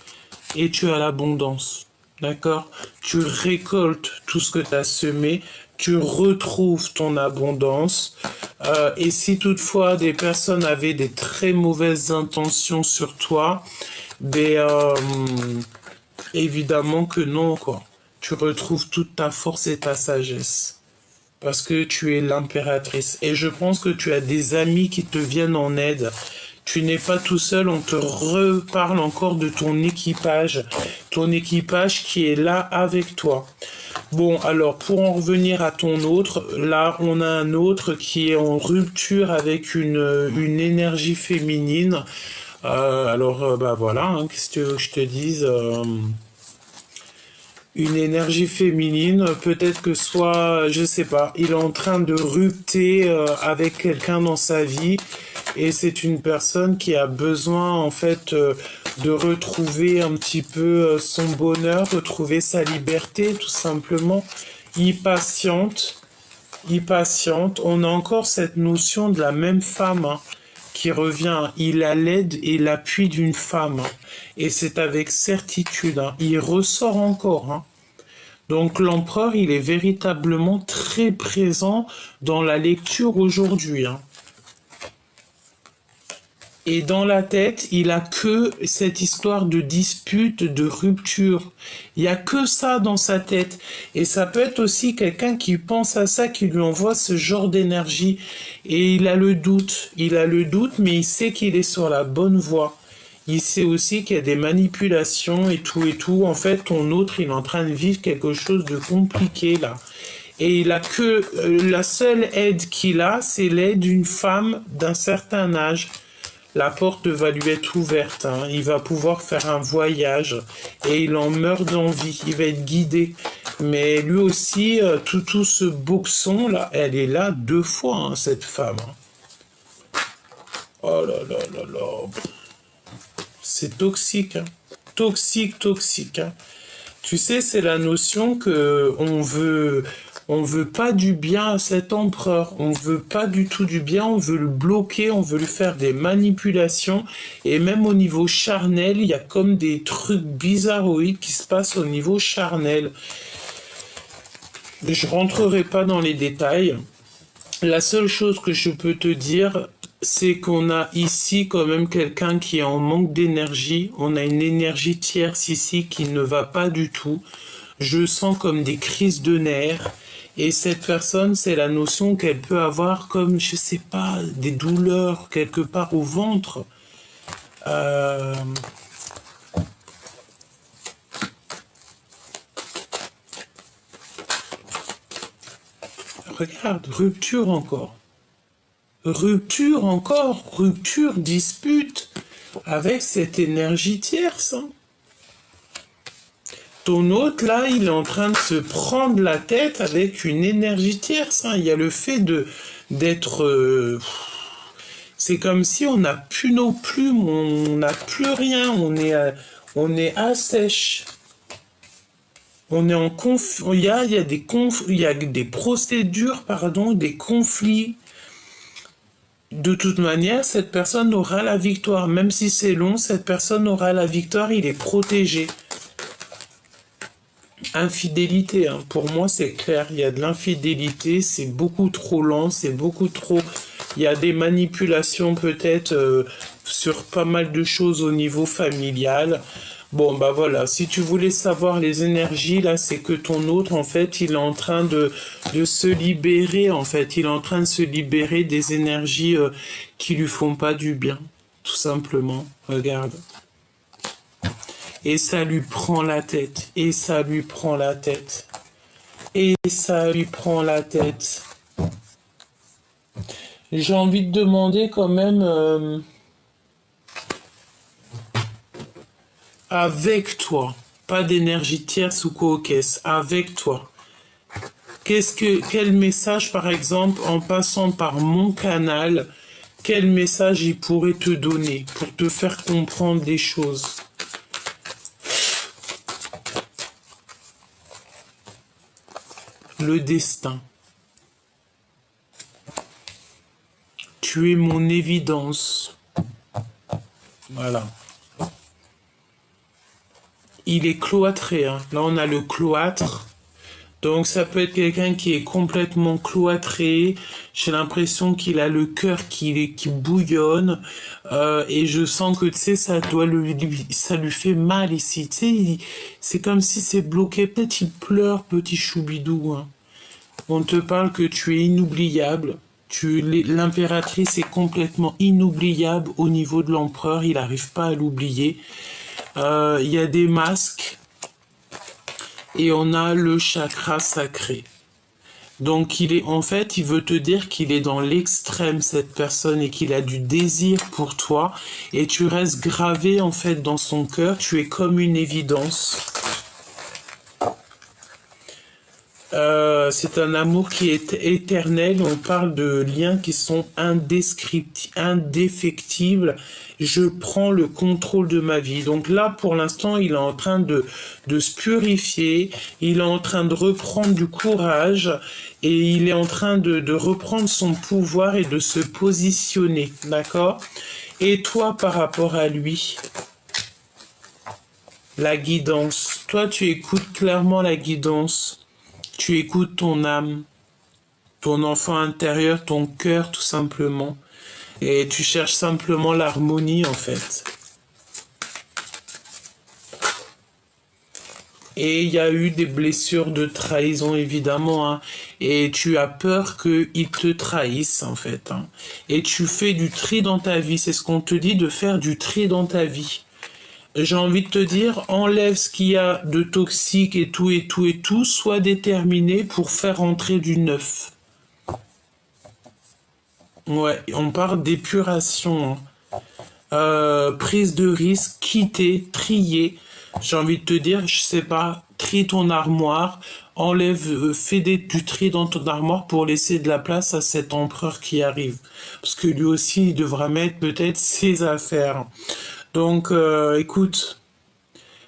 Et tu as l'abondance. D'accord? Tu récoltes tout ce que tu as semé. Tu retrouves ton abondance. Et si toutefois des personnes avaient des très mauvaises intentions sur toi, évidemment que non, quoi. Tu retrouves toute ta force et ta sagesse. Parce que tu es l'impératrice. Et je pense que tu as des amis qui te viennent en aide. Tu n'es pas tout seul, on te reparle encore de ton équipage qui est là avec toi. Bon, alors pour en revenir à ton autre, là on a un autre qui est en rupture avec une énergie féminine. Bah voilà, hein, qu'est-ce que je te dise une énergie féminine, peut-être que soit, je sais pas, il est en train de rupter avec quelqu'un dans sa vie et c'est une personne qui a besoin en fait de retrouver un petit peu son bonheur, retrouver sa liberté tout simplement. Impatiente, impatiente. On a encore cette notion de la même femme hein, qui revient. Il a l'aide et l'appui d'une femme. Hein, et c'est avec certitude. Hein, il ressort encore. Hein. Donc l'empereur, il est véritablement très présent dans la lecture aujourd'hui. Hein. Et dans la tête, il a que cette histoire de dispute, de rupture. Il y a que ça dans sa tête. Et ça peut être aussi quelqu'un qui pense à ça, qui lui envoie ce genre d'énergie. Et il a le doute. Il a le doute, mais il sait qu'il est sur la bonne voie. Il sait aussi qu'il y a des manipulations et tout et tout. En fait, ton autre, il est en train de vivre quelque chose de compliqué là. Et il a que la seule aide qu'il a, c'est l'aide d'une femme d'un certain âge. La porte va lui être ouverte, hein. Il va pouvoir faire un voyage et il en meurt d'envie, il va être guidé. Mais lui aussi, tout ce boxon là, elle est là 2 fois, hein, cette femme. Hein. Oh là là là là. C'est toxique, hein. Toxique, toxique. Hein. Tu sais, c'est la notion que on veut pas du bien à cet empereur. On veut pas du tout du bien. On veut le bloquer. On veut lui faire des manipulations. Et même au niveau charnel, il y a comme des trucs bizarroïdes qui se passent au niveau charnel. Je rentrerai pas dans les détails. La seule chose que je peux te dire, c'est qu'on a ici quand même quelqu'un qui est en manque d'énergie. On a une énergie tierce ici qui ne va pas du tout. Je sens comme des crises de nerfs. Et cette personne, c'est la notion qu'elle peut avoir comme, je sais pas, des douleurs quelque part au ventre. Regarde, rupture encore. Rupture encore, rupture, dispute avec cette énergie tierce. Hein. Ton autre, là, il est en train de se prendre la tête avec une énergie tierce. Hein. Il y a le fait d'être... c'est comme si on n'a plus nos plumes, on n'a plus rien, on est assèche. On est en il y a des procédures, pardon, des conflits. De toute manière, cette personne aura la victoire. Même si c'est long, cette personne aura la victoire, il est protégé. Infidélité, hein. Pour moi c'est clair, il y a de l'infidélité, c'est beaucoup trop lent, c'est beaucoup trop... Il y a des manipulations peut-être sur pas mal de choses au niveau familial. Bon bah voilà, si tu voulais savoir les énergies, là c'est que ton autre en fait il est en train de se libérer en fait, il est en train de se libérer des énergies qui lui font pas du bien, tout simplement, regarde. Et ça lui prend la tête, et ça lui prend la tête, et ça lui prend la tête. J'ai envie de demander quand même, avec toi, pas d'énergie tierce ou coquesse, avec toi. Quel message par exemple, en passant par mon canal, quel message il pourrait te donner pour te faire comprendre des choses? Le destin. Tu es mon évidence. Voilà. Il est cloîtré. Hein. Là, on a le cloître. Donc, ça peut être quelqu'un qui est complètement cloîtré. J'ai l'impression qu'il a le cœur qui bouillonne. Et je sens que, tu sais, ça lui fait mal ici. Tu sais, c'est comme si c'est bloqué. Peut-être il pleure, petit choubidou. Hein. On te parle que tu es inoubliable. L'impératrice est complètement inoubliable au niveau de l'empereur, il n'arrive pas à l'oublier. Il y a des masques et on a le chakra sacré. Donc en fait, il veut te dire qu'il est dans l'extrême, cette personne, et qu'il a du désir pour toi, et tu restes gravé en fait dans son cœur, tu es comme une évidence. C'est un amour qui est éternel, on parle de liens qui sont indéfectibles. Je prends le contrôle de ma vie. Donc là, pour l'instant, il est en train de se purifier, il est en train de reprendre du courage et il est en train de reprendre son pouvoir et de se positionner, d'accord? Et toi, par rapport à lui, la guidance, toi, tu écoutes clairement la guidance. Tu écoutes ton âme, ton enfant intérieur, ton cœur tout simplement. Et tu cherches simplement l'harmonie en fait. Et il y a eu des blessures de trahison évidemment. Hein, et tu as peur qu'ils te trahissent en fait. Hein, et tu fais du tri dans ta vie. C'est ce qu'on te dit de faire du tri dans ta vie. J'ai envie de te dire, enlève ce qu'il y a de toxique et tout, et tout, et tout, sois déterminé pour faire entrer du neuf. Ouais, on parle d'épuration. Hein. Prise de risque, quitter, trier. J'ai envie de te dire, je sais pas, trie ton armoire, enlève, fais du tri dans ton armoire pour laisser de la place à cet empereur qui arrive. Parce que lui aussi, il devra mettre peut-être ses affaires. Donc, écoute,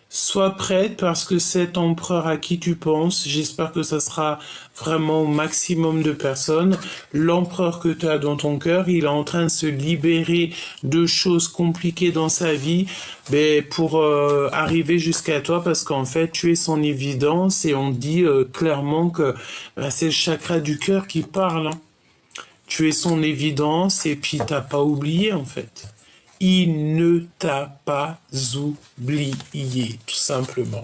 sois prête parce que cet empereur à qui tu penses, j'espère que ça sera vraiment au maximum de personnes. L'empereur que tu as dans ton cœur, il est en train de se libérer de choses compliquées dans sa vie pour arriver jusqu'à toi parce qu'en fait, tu es son évidence et on dit clairement que c'est le chakra du cœur qui parle. Hein. Tu es son évidence et puis t'as pas oublié en fait. Il ne t'a pas oublié, tout simplement.